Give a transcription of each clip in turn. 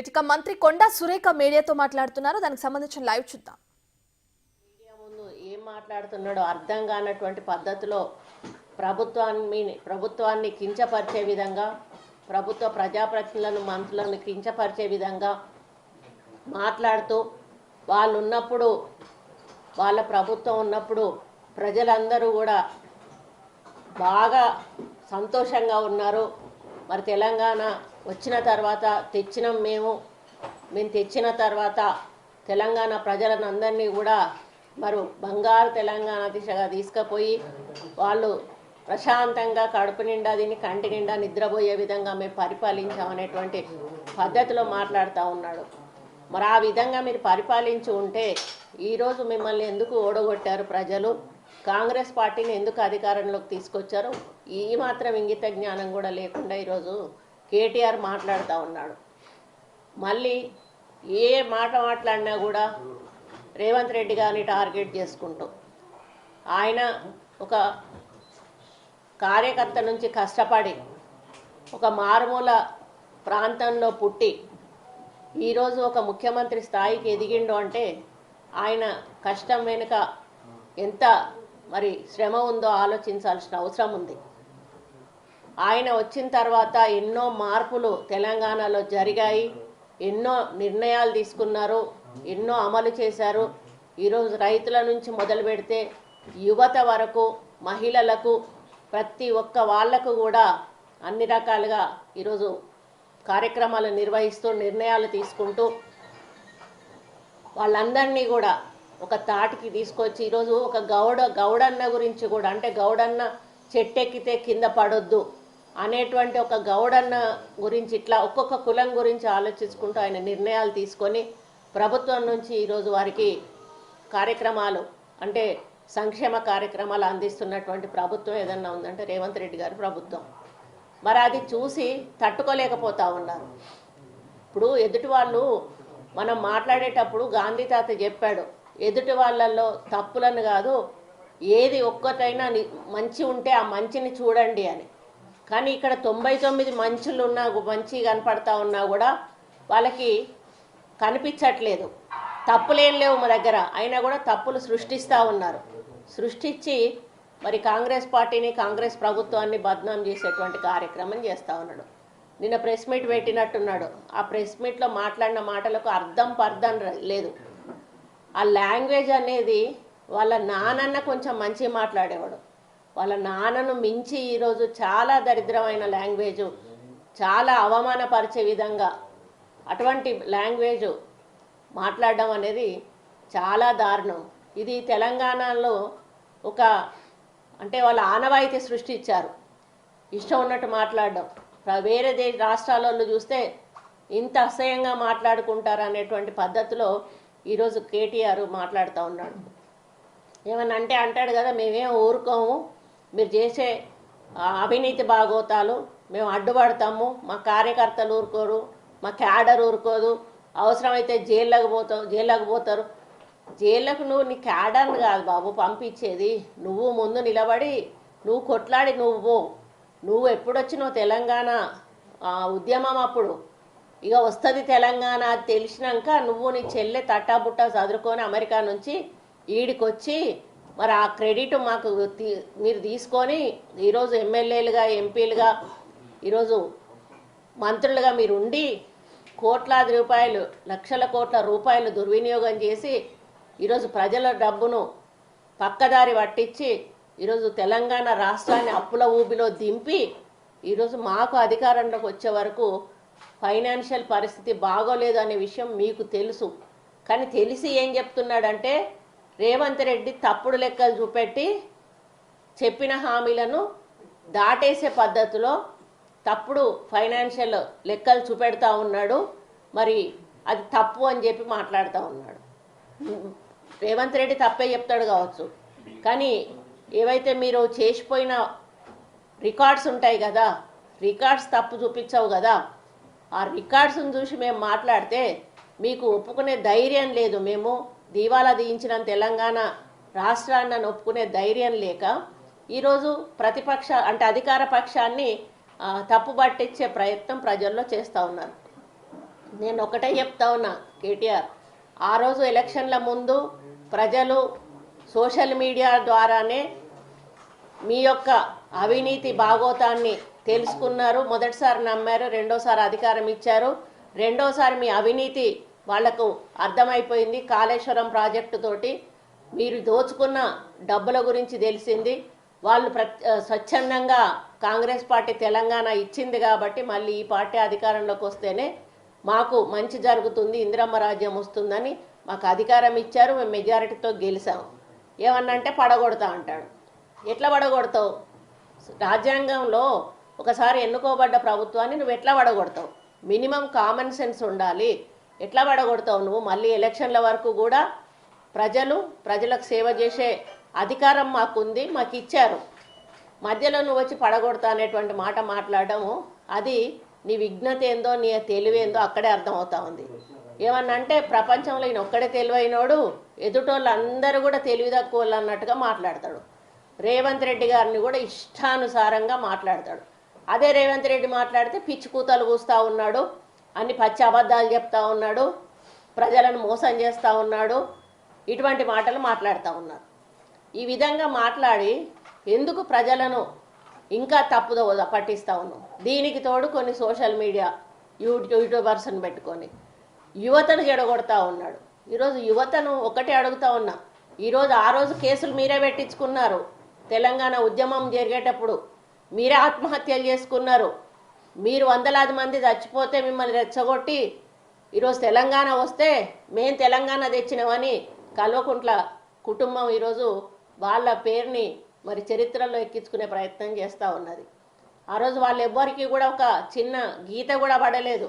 ఇక మంత్రి కొండా సురేఖ మీడియాతో మాట్లాడుతున్నారు. దానికి సంబంధించిన లైవ్ చూద్దాం. మీడియా ముందు ఏం మాట్లాడుతున్నాడో అర్థం కానటువంటి పద్ధతిలో ప్రభుత్వాన్ని కించపరిచే విధంగా, ప్రభుత్వ ప్రజాప్రతినిధులను మంత్రులను కించపరిచే విధంగా మాట్లాడుతూ, వాళ్ళు ఉన్నప్పుడు, వాళ్ళ ప్రభుత్వం ఉన్నప్పుడు ప్రజలందరూ కూడా బాగా సంతోషంగా ఉన్నారు. మరి తెలంగాణ వచ్చిన తర్వాత తెచ్చినాం మేము తెచ్చిన తర్వాత తెలంగాణ ప్రజలను అందరినీ కూడా మరి బంగారు తెలంగాణ దిశగా తీసుకుపోయి వాళ్ళు ప్రశాంతంగా కడుపు నిండా దీన్ని కంటి నిండా నిద్రపోయే విధంగా మేము పరిపాలించామనేటువంటి పద్ధతిలో మాట్లాడుతూ ఉన్నాడు. మరి ఆ విధంగా మీరు పరిపాలించి ఉంటే ఈరోజు మిమ్మల్ని ఎందుకు ఓడగొట్టారు ప్రజలు, కాంగ్రెస్ పార్టీని ఎందుకు అధికారంలోకి తీసుకొచ్చారు, ఈ మాత్రం ఇంగిత జ్ఞానం కూడా లేకుండా ఈరోజు కేటీఆర్ మాట్లాడుతూ ఉన్నాడు. మళ్ళీ ఏ మాట మాట్లాడినా కూడా రేవంత్ రెడ్డి గారిని టార్గెట్ చేసుకుంటూ, ఆయన ఒక కార్యకర్త నుంచి కష్టపడి ఒక మారుమూల ప్రాంతంలో పుట్టి ఈరోజు ఒక ముఖ్యమంత్రి స్థాయికి ఎదిగిండు అంటే ఆయన కష్టం వెనుక ఎంత మరి శ్రమ ఉందో ఆలోచించాల్సిన అవసరం ఉంది. ఆయన వచ్చిన తర్వాత ఎన్నో మార్పులు తెలంగాణలో జరిగాయి, ఎన్నో నిర్ణయాలు తీసుకున్నారు, ఎన్నో అమలు చేశారు. ఈరోజు రైతుల నుంచి మొదలు పెడితే యువత వరకు, మహిళలకు, ప్రతి ఒక్క వాళ్లకు కూడా అన్ని రకాలుగా ఈరోజు కార్యక్రమాలు నిర్వహిస్తూ నిర్ణయాలు తీసుకుంటూ వాళ్ళందరినీ కూడా ఒక తాటికి తీసుకొచ్చి ఈరోజు ఒక గౌడన్న గురించి కూడా, అంటే గౌడన్న చెట్టెక్కితే కింద పడొద్దు అనేటువంటి ఒక గౌడన్న గురించి ఇట్లా ఒక్కొక్క కులం గురించి ఆలోచించుకుంటూ ఆయన నిర్ణయాలు తీసుకొని ప్రభుత్వం నుంచి ఈరోజు వారికి కార్యక్రమాలు అంటే సంక్షేమ కార్యక్రమాలు అందిస్తున్నటువంటి ప్రభుత్వం ఏదన్నా ఉందంటే రేవంత్ రెడ్డి గారి ప్రభుత్వం. మరి అది చూసి తట్టుకోలేకపోతా ఉన్నారు. ఇప్పుడు ఎదుటి వాళ్ళు మనం మాట్లాడేటప్పుడు గాంధీ తాత చెప్పాడు, ఎదుటి వాళ్ళల్లో తప్పులను కాదు, ఏది ఒక్కటైనా మంచి ఉంటే ఆ మంచిని చూడండి అని. కానీ ఇక్కడ 99 మంచులు ఉన్నా, మంచి కనపడతా ఉన్నా కూడా వాళ్ళకి కనిపించట్లేదు. తప్పులేం లేవు మా దగ్గర, అయినా కూడా తప్పులు సృష్టిస్తూ ఉన్నారు. సృష్టించి మరి కాంగ్రెస్ పార్టీని, కాంగ్రెస్ ప్రభుత్వాన్ని బద్నాం చేసేటువంటి కార్యక్రమం చేస్తూ ఉన్నాడు. నిన్న ప్రెస్ మీట్ పెట్టినట్టున్నాడు. ఆ ప్రెస్ మీట్లో మాట్లాడిన మాటలకు అర్థం పర్థం లేదు. ఆ లాంగ్వేజ్ అనేది వాళ్ళ నానన్న కొంచెం మంచి మాట్లాడేవాడు, వాళ్ళ నాన్నను మించి ఈరోజు చాలా దరిద్రమైన లాంగ్వేజు, చాలా అవమానపరిచే విధంగా అటువంటి లాంగ్వేజు మాట్లాడడం అనేది చాలా దారుణం. ఇది తెలంగాణలో ఒక అంటే వాళ్ళ ఆనవాయితీ సృష్టించారు, ఇష్టం ఉన్నట్టు మాట్లాడడం. వేరే రాష్ట్రాలలో చూస్తే ఇంత అసహ్యంగా మాట్లాడుకుంటారు అనేటువంటి పద్ధతిలో ఈరోజు కేటీఆర్ మాట్లాడుతూ ఉన్నాడు. ఏమన్నా అంటే అంటాడు కదా, మేమేం ఊరుకోము, మీరు చేసే అవినీతి బాగోతాలు మేము అడ్డుపడతాము, మా కార్యకర్తలు ఊరుకోరు, మా క్యాడర్ ఊరుకోదు, అవసరమైతే జైల్లోకి పోతారు. జైళ్ళకు నువ్వు నీ క్యాడర్ని కాదు బాబు పంపించేది, నువ్వు ముందు నిలబడి నువ్వు కొట్లాడి నువ్వు ఎప్పుడొచ్చినావు తెలంగాణ ఉద్యమం అప్పుడు ఇక వస్తుంది తెలంగాణ అది తెలిసినాక నువ్వు నీ చెల్లె తట్టాబుట్టా చదువుకొని అమెరికా నుంచి ఈడికొచ్చి మరి ఆ క్రెడిట్ మాకు మీరు తీసుకొని ఈరోజు ఎమ్మెల్యేలుగా, ఎంపీలుగా, ఈరోజు మంత్రులుగా మీరు ఉండి కోట్లాది రూపాయలు, లక్షల కోట్ల రూపాయలు దుర్వినియోగం చేసి ఈరోజు ప్రజల డబ్బును పక్కదారి పట్టించి ఈరోజు తెలంగాణ రాష్ట్రాన్ని అప్పుల ఊబిలో దింపి ఈరోజు మాకు అధికారంలోకి వచ్చే వరకు ఫైనాన్షియల్ పరిస్థితి బాగోలేదు అనే విషయం మీకు తెలుసు. కానీ తెలిసి ఏం చెప్తున్నాడంటే రేవంత్ రెడ్డి తప్పుడు లెక్కలు చూపెట్టి చెప్పిన హామీలను దాటేసే పద్ధతిలో తప్పుడు ఫైనాన్షియల్ లెక్కలు చూపెడతా ఉన్నాడు. మరి అది తప్పు అని చెప్పి మాట్లాడుతూ ఉన్నాడు. రేవంత్ రెడ్డి తప్పే చెప్తాడు కావచ్చు, కానీ ఏవైతే మీరు చేసిపోయిన రికార్డ్స్ ఉంటాయి కదా, రికార్డ్స్ తప్పు చూపించవు కదా, ఆ రికార్డ్స్ని చూసి మేము మాట్లాడితే మీకు ఒప్పుకునే ధైర్యం లేదు. మేము దీవాలా తీయించిన తెలంగాణ రాష్ట్రాన్ని ఒప్పుకునే ధైర్యం లేక ఈరోజు ప్రతిపక్ష అంటే అధికార పక్షాన్ని తప్పు పట్టించే ప్రయత్నం ప్రజల్లో చేస్తూ ఉన్నారు. నేను ఒకటే చెప్తా ఉన్నా కేటీఆర్, ఆ రోజు ఎలక్షన్ల ముందు ప్రజలు సోషల్ మీడియా ద్వారానే మీ యొక్క అవినీతి భాగోతాన్ని తెలుసుకున్నారు. మొదటిసారి నమ్మారు, రెండోసారి అధికారం ఇచ్చారు, రెండోసారి మీ అవినీతి వాళ్లకు అర్థమైపోయింది. కాళేశ్వరం ప్రాజెక్టు తోటి మీరు దోచుకున్న డబ్బుల గురించి తెలిసింది. వాళ్ళు స్వచ్ఛందంగా కాంగ్రెస్ పార్టీ తెలంగాణ ఇచ్చింది కాబట్టి మళ్ళీ ఈ పార్టీ అధికారంలోకి వస్తేనే మాకు మంచి జరుగుతుంది, ఇందిరమ్మ రాజ్యం వస్తుందని మాకు అధికారం ఇచ్చారు, మేము మెజారిటీతో గెలిచాము. ఏమన్నంటే పడగొడతా అంటాడు. ఎట్లా పడగొడతావు? రాజ్యాంగంలో ఒకసారి ఎన్నుకోబడ్డ ప్రభుత్వాన్ని నువ్వు ఎట్లా పడగొడతావు? మినిమం కామన్ సెన్స్ ఉండాలి. ఎట్లా పడగొడతావు నువ్వు? మళ్ళీ ఎలక్షన్ల వరకు కూడా ప్రజలకు సేవ చేసే అధికారం మాకుంది, మాకు ఇచ్చారు, మధ్యలో నువ్వు వచ్చి పడగొడతా అనేటువంటి మాట మాట్లాడము, అది నీ విఘ్నత ఏందో నీ తెలివేందో అక్కడే అర్థమవుతా ఉంది. ఏమన్నంటే ప్రపంచంలో ఈయన ఒక్కడే తెలివైనోడు, ఎదుటోళ్ళు అందరూ కూడా తెలివి తక్కువ వాళ్ళు అన్నట్టుగా మాట్లాడతాడు. రేవంత్ రెడ్డి గారిని కూడా ఇష్టానుసారంగా మాట్లాడతాడు. అదే రేవంత్ రెడ్డి మాట్లాడితే పిచ్చి కూతలు కూస్తూ ఉన్నాడు, అన్ని పచ్చి అబద్ధాలు చెప్తా ఉన్నాడు, ప్రజలను మోసం చేస్తూ ఉన్నాడు, ఇటువంటి మాటలు మాట్లాడుతూ ఉన్నారు. ఈ విధంగా మాట్లాడి ఎందుకు ప్రజలను ఇంకా తప్పుదో పట్టిస్తూ ఉన్నాం? దీనికి తోడు కొన్ని సోషల్ మీడియా యూట్యూబర్స్ని పెట్టుకొని యువతను చెడగొడతా ఉన్నాడు. ఈరోజు యువతను ఒకటే అడుగుతా ఉన్నా, ఈరోజు ఆ రోజు కేసులు మీరే పెట్టించుకున్నారు. తెలంగాణ ఉద్యమం జరిగేటప్పుడు మీరే ఆత్మహత్యలు చేసుకున్నారు. మీరు వందలాది మంది చచ్చిపోతే మిమ్మల్ని రెచ్చగొట్టి ఈరోజు తెలంగాణ వస్తే మేము తెలంగాణ తెచ్చినామని కల్వకుంట్ల కుటుంబం ఈరోజు వాళ్ళ పేరుని మరి చరిత్రలో ఎక్కించుకునే ప్రయత్నం చేస్తూ ఉన్నది. ఆ రోజు వాళ్ళు ఎవ్వరికి కూడా ఒక చిన్న గీత కూడా పడలేదు,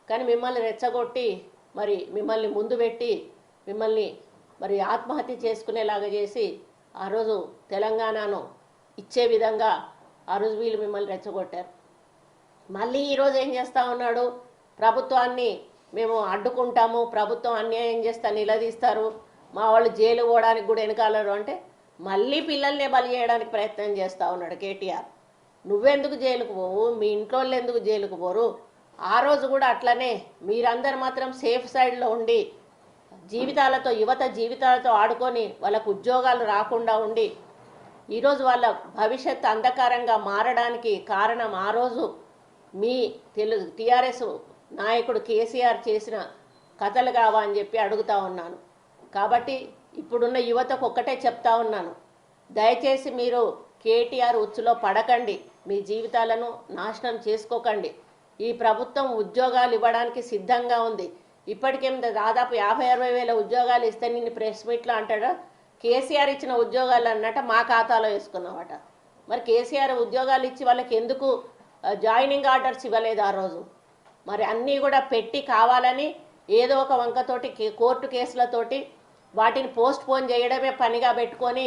కానీ మిమ్మల్ని రెచ్చగొట్టి మరి మిమ్మల్ని ముందు పెట్టి మిమ్మల్ని మరి ఆత్మహత్య చేసుకునేలాగా చేసి ఆ రోజు తెలంగాణను ఇచ్చే విధంగా ఆ రోజు వీళ్ళు మిమ్మల్ని రెచ్చగొట్టారు. మళ్ళీ ఈరోజు ఏం చేస్తూ ఉన్నాడు? ప్రభుత్వాన్ని మేము అడ్డుకుంటాము, ప్రభుత్వం అన్యాయం చేస్తా నిలదీస్తారు, మా వాళ్ళు జైలు పోవడానికి కూడా వెనకాలరు అంటే మళ్ళీ పిల్లల్నే బలి చేయడానికి ప్రయత్నం చేస్తూ ఉన్నాడు కేటీఆర్. నువ్వెందుకు జైలుకు పోవు? మీ ఇంట్లో వాళ్ళు ఎందుకు జైలుకు పోరు? ఆ రోజు కూడా అట్లనే మీరందరూ మాత్రం సేఫ్ సైడ్లో ఉండి యువత జీవితాలతో ఆడుకొని వాళ్ళకు ఉద్యోగాలు రాకుండా ఉండి ఈరోజు వాళ్ళ భవిష్యత్తు అంధకారంగా మారడానికి కారణం ఆ రోజు మీ టీఆర్ఎస్ నాయకుడు కేసీఆర్ చేసిన కథలు కావా అని చెప్పి అడుగుతా ఉన్నాను. కాబట్టి ఇప్పుడున్న యువతకు ఒక్కటే చెప్తా ఉన్నాను, దయచేసి మీరు కేటీఆర్ ఉచ్చులో పడకండి, మీ జీవితాలను నాశనం చేసుకోకండి. ఈ ప్రభుత్వం ఉద్యోగాలు ఇవ్వడానికి సిద్ధంగా ఉంది. ఇప్పటికేం దాదాపు 50-60 వేల ఉద్యోగాలు ఇస్తే నిన్ను ప్రెస్ మీట్లో అంటాడా? కేసీఆర్ ఇచ్చిన ఉద్యోగాలు అన్నట్ట మా ఖాతాలో వేసుకున్నామట. మరి కేసీఆర్ ఉద్యోగాలు ఇచ్చి వాళ్ళకి ఎందుకు జాయినింగ్ ఆర్డర్స్ ఇవ్వలేదు ఆ రోజు? మరి అన్నీ కూడా పెట్టి కావాలని ఏదో ఒక వంకతోటి కోర్టు కేసులతోటి వాటిని పోస్ట్ పోన్ చేయడమే పనిగా పెట్టుకొని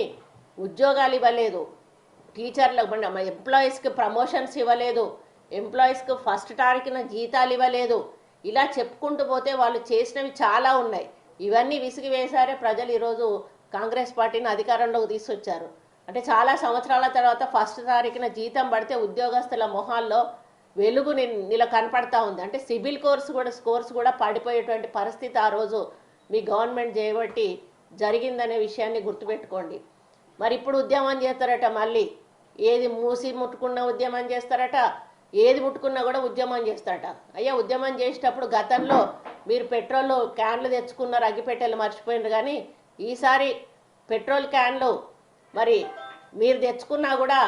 ఉద్యోగాలు ఇవ్వలేదు. టీచర్లకు ఎంప్లాయీస్కి ప్రమోషన్స్ ఇవ్వలేదు, ఎంప్లాయీస్కి ఫస్ట్ తారీఖున జీతాలు ఇవ్వలేదు. ఇలా చెప్పుకుంటూ పోతే వాళ్ళు చేసినవి చాలా ఉన్నాయి. ఇవన్నీ విసిగి వేశారే ప్రజలు ఈరోజు కాంగ్రెస్ పార్టీని అధికారంలోకి తీసుకొచ్చారు. అంటే చాలా సంవత్సరాల తర్వాత ఫస్ట్ తారీఖున జీతం పడితే ఉద్యోగస్తుల మొహాల్లో వెలుగు కనపడతా ఉంది. అంటే సిబిల్ స్కోర్స్ కూడా పడిపోయేటువంటి పరిస్థితి ఆ రోజు మీ గవర్నమెంట్ చేయబట్టి జరిగిందనే విషయాన్ని గుర్తుపెట్టుకోండి. మరి ఇప్పుడు ఉద్యమం చేస్తారట, మళ్ళీ ఏది మూసి ముట్టుకున్న ఉద్యమం చేస్తారట, ఏది ముట్టుకున్నా కూడా ఉద్యమం చేస్తారట. అయ్యా, ఉద్యమం చేసేటప్పుడు గతంలో మీరు పెట్రోల్ క్యాన్లు తెచ్చుకున్నారు, అగ్గిపెట్టెలు మర్చిపోయినారు, కానీ ఈసారి పెట్రోల్ క్యాన్లు మరి మీరు తెచ్చుకున్నా కూడా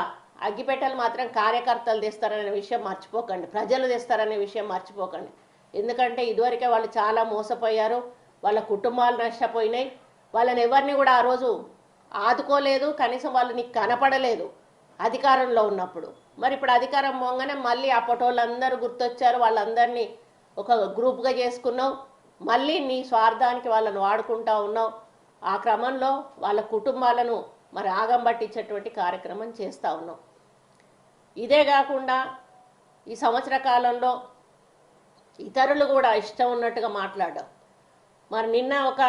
అగ్గిపెట్టెలు మాత్రం కార్యకర్తలు తెస్తారనే విషయం మర్చిపోకండి, ప్రజలు తెస్తారనే విషయం మర్చిపోకండి. ఎందుకంటే ఇదివరకే వాళ్ళు చాలా మోసపోయారు, వాళ్ళ కుటుంబాలు నష్టపోయినాయి, వాళ్ళని ఎవరిని కూడా ఆ రోజు ఆదుకోలేదు, కనీసం వాళ్ళు నీకు కనపడలేదు అధికారంలో ఉన్నప్పుడు. మరి ఇప్పుడు అధికారం పోగానే మళ్ళీ ఆ ఫోటోలందరూ గుర్తొచ్చారు, వాళ్ళందరినీ ఒక గ్రూప్గా చేసుకున్నావు, మళ్ళీ నీ స్వార్థానికి వాళ్ళను వాడుకుంటా ఉన్నావు. ఆ క్రమంలో వాళ్ళ కుటుంబాలను మరి ఆగం పట్టించేటువంటి కార్యక్రమం చేస్తూ ఉన్నాం. ఇదే కాకుండా ఈ సంవత్సర కాలంలో ఇతరులు కూడా ఇష్టం ఉన్నట్టుగా మాట్లాడడం. మరి నిన్న ఒక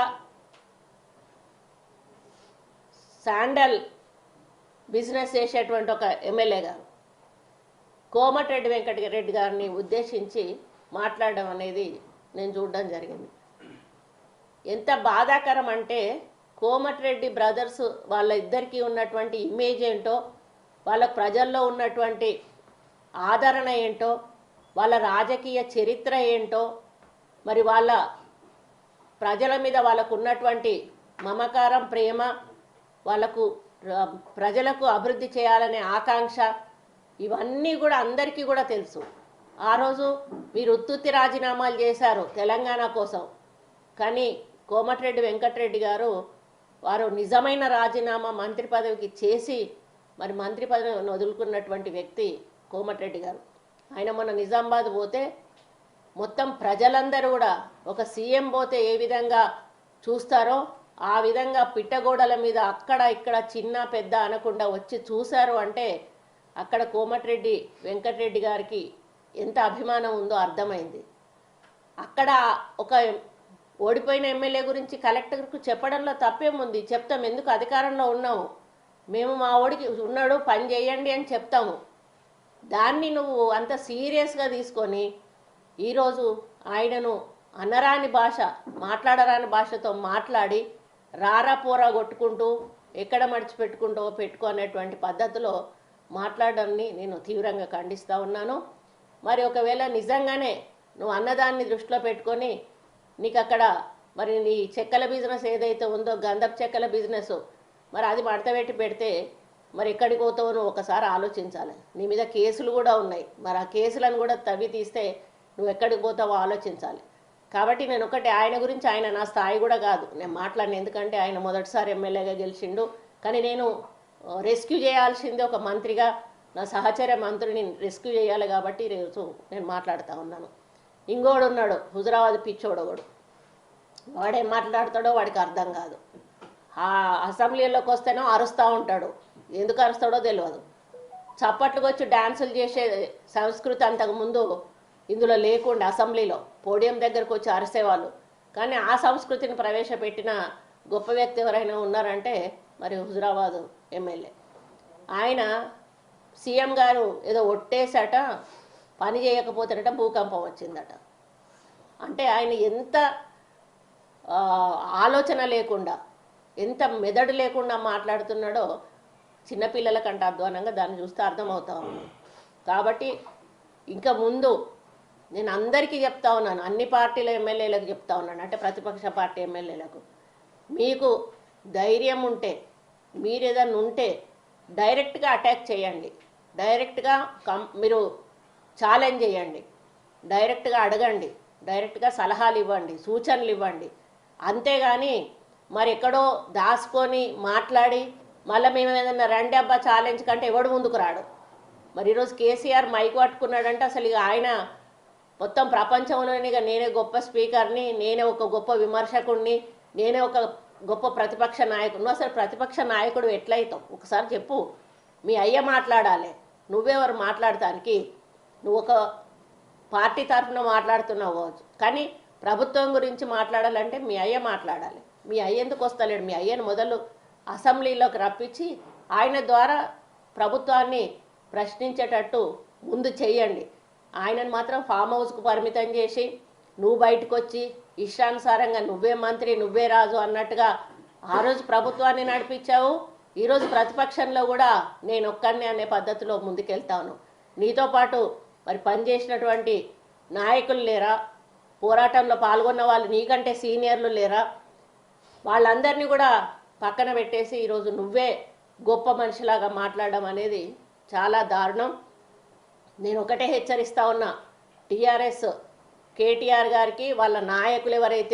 శాండల్ బిజినెస్ చేసేటువంటి ఒక ఎమ్మెల్యే గారు కోమటిరెడ్డి వెంకటరెడ్డి గారిని ఉద్దేశించి మాట్లాడడం అనేది నేను చూడడం జరిగింది. ఎంత బాధాకరం అంటే కోమటిరెడ్డి బ్రదర్స్ వాళ్ళ ఇద్దరికీ ఉన్నటువంటి ఇమేజ్ ఏంటో, వాళ్ళ ప్రజల్లో ఉన్నటువంటి ఆదరణ ఏంటో, వాళ్ళ రాజకీయ చరిత్ర ఏంటో, మరి వాళ్ళ ప్రజల మీద వాళ్ళకు ఉన్నటువంటి మమకారం, ప్రేమ, వాళ్ళకు ప్రజలకు అభివృద్ధి చేయాలనే ఆకాంక్ష, ఇవన్నీ కూడా అందరికీ కూడా తెలుసు. ఆ రోజు మీరు ఉత్తుత్తి రాజీనామాలు చేశారు తెలంగాణ కోసం, కానీ కోమటిరెడ్డి వెంకటరెడ్డి గారు వారు నిజమైన రాజీనామా మంత్రి పదవికి చేసి మరి మంత్రి పదవిని వదులుకున్నటువంటి వ్యక్తి కోమటిరెడ్డి గారు. ఆయన మొన్న నిజామాబాద్ పోతే మొత్తం ప్రజలందరూ కూడా ఒక సీఎం పోతే ఏ విధంగా చూస్తారో ఆ విధంగా పిట్టగోడల మీద అక్కడ ఇక్కడ చిన్న పెద్ద అనకుండా వచ్చి చూశారు. అంటే అక్కడ కోమటిరెడ్డి వెంకటరెడ్డి గారికి ఎంత అభిమానం ఉందో అర్థమైంది. అక్కడ ఒక ఓడిపోయిన ఎమ్మెల్యే గురించి కలెక్టర్కు చెప్పడంలో తప్పేముంది? చెప్తాం, ఎందుకు అధికారంలో ఉన్నాము, మేము మా ఓడికి ఉన్నాడు పని చేయండి అని చెప్తాము. దాన్ని నువ్వు అంత సీరియస్గా తీసుకొని ఈరోజు ఆయనను అనరాని భాష, మాట్లాడరాని భాషతో మాట్లాడి రారా పోరా కొట్టుకుంటూ ఎక్కడ మడిచిపెట్టుకుంటూ పెట్టుకునేటువంటి పద్ధతిలో మాట్లాడడాన్ని నేను తీవ్రంగా ఖండిస్తూ ఉన్నాను. మరి ఒకవేళ నిజంగానే నువ్వు అన్నదాన్ని దృష్టిలో పెట్టుకొని నీకు అక్కడ మరి నీ చెక్కల బిజినెస్ ఏదైతే ఉందో, గంధపు చెక్కల బిజినెస్, మరి అది మడతపెట్టి పెడితే మరి ఎక్కడికి పోతావో నువ్వు ఒకసారి ఆలోచించాలి. నీ మీద కేసులు కూడా ఉన్నాయి, మరి ఆ కేసులను కూడా తవ్వి తీస్తే నువ్వు ఎక్కడికి పోతావో ఆలోచించాలి. కాబట్టి నేను ఒకటి, ఆయన గురించి, ఆయన నా స్థాయి కూడా కాదు నేను మాట్లాడిన, ఎందుకంటే ఆయన మొదటిసారి ఎమ్మెల్యేగా గెలిచిండు. కానీ నేను రెస్క్యూ చేయాల్సిందే ఒక మంత్రిగా, నా సహచర మంత్రిని రెస్క్యూ చేయాలి. కాబట్టి ఈరోజు నేను మాట్లాడుతూ ఉన్నాను. ఇంకోడు ఉన్నాడు హుజరాబాద్ పిచ్చోడు, వాడేం మాట్లాడతాడో వాడికి అర్థం కాదు. ఆ అసెంబ్లీలోకి వస్తేనో అరుస్తూ ఉంటాడు, ఎందుకు అరుస్తాడో తెలియదు. చప్పట్లుకి వచ్చి డ్యాన్సులు చేసే సంస్కృతి అంతకుముందు ఇందులో లేకుండా అసెంబ్లీలో పోడియం దగ్గరకు వచ్చి అరిసేవాళ్ళు. కానీ ఆ సంస్కృతిని ప్రవేశపెట్టిన గొప్ప వ్యక్తి ఎవరైనా ఉన్నారంటే మరి హుజరాబాద్ ఎమ్మెల్యే. ఆయన సీఎం గారు ఏదో ఒట్టేసట, పని చేయకపోతేనట భూకంపం వచ్చిందట. అంటే ఆయన ఎంత ఆలోచన లేకుండా, ఎంత మెదడు లేకుండా మాట్లాడుతున్నాడో చిన్నపిల్లల కంటే అధ్వానంగా దాన్ని చూస్తే అర్థమవుతా ఉంది. కాబట్టి ఇంకా ముందు నేను అందరికీ చెప్తా ఉన్నాను, అన్ని పార్టీల ఎమ్మెల్యేలకు చెప్తా ఉన్నాను, అంటే ప్రతిపక్ష పార్టీ ఎమ్మెల్యేలకు, మీకు ధైర్యం ఉంటే, మీరు ఏదన్నా ఉంటే డైరెక్ట్గా అటాక్ చేయండి, డైరెక్ట్గా మీరు ఛాలెంజ్ చేయండి, డైరెక్ట్గా అడగండి, డైరెక్ట్గా సలహాలు ఇవ్వండి, సూచనలు ఇవ్వండి. అంతేగాని మరి ఎక్కడో దాచుకొని మాట్లాడి మళ్ళీ మేము ఏదన్నా రండి అబ్బా ఛాలెంజ్ కంటే ఎవడు ముందుకు రాడు. మరి ఈరోజు కేసీఆర్ మైక్ పట్టుకున్నాడంటే అసలు ఇక ఆయన మొత్తం ప్రపంచంలోని ఇక నేనే గొప్ప స్పీకర్ని, నేనే ఒక గొప్ప విమర్శకుడిని, నేనే ఒక గొప్ప ప్రతిపక్ష నాయకుడు. అసలు ప్రతిపక్ష నాయకుడు ఎట్లయితావు ఒకసారి చెప్పు. మీ అయ్య మాట్లాడాలి, నువ్వెవరు మాట్లాడటానికి? నువ్వు ఒక పార్టీ తరఫున మాట్లాడుతున్నావు, కానీ ప్రభుత్వం గురించి మాట్లాడాలంటే మీ అయ్య మాట్లాడాలి. మీ అయ్య ఎందుకు వస్తలేడు? మీ అయ్యను మొదలు అసెంబ్లీలోకి రప్పించి ఆయన ద్వారా ప్రభుత్వాన్ని ప్రశ్నించేటట్టు ముందు చెయ్యండి. ఆయనను మాత్రం ఫామ్ హౌస్కు పరిమితం చేసి నువ్వు బయటకు వచ్చి ఇష్టానుసారంగా నువ్వే మంత్రి, నువ్వే రాజు అన్నట్టుగా ఆ రోజు ప్రభుత్వాన్ని నడిపించావు. ఈరోజు ప్రతిపక్షంలో కూడా నేను ఒక్కడినే అనే పద్ధతిలో ముందుకెళ్తాను. నీతో పాటు మరి పనిచేసినటువంటి నాయకులు లేరా? పోరాటంలో పాల్గొన్న వాళ్ళు నీకంటే సీనియర్లు లేరా? వాళ్ళందరినీ కూడా పక్కన పెట్టేసి ఈరోజు నువ్వే గొప్ప మనిషిలాగా మాట్లాడడం అనేది చాలా దారుణం. నేను ఒకటే హెచ్చరిస్తా ఉన్నా, టీఆర్ఎస్ కేటీఆర్ గారికి వాళ్ళ నాయకులు ఎవరైతే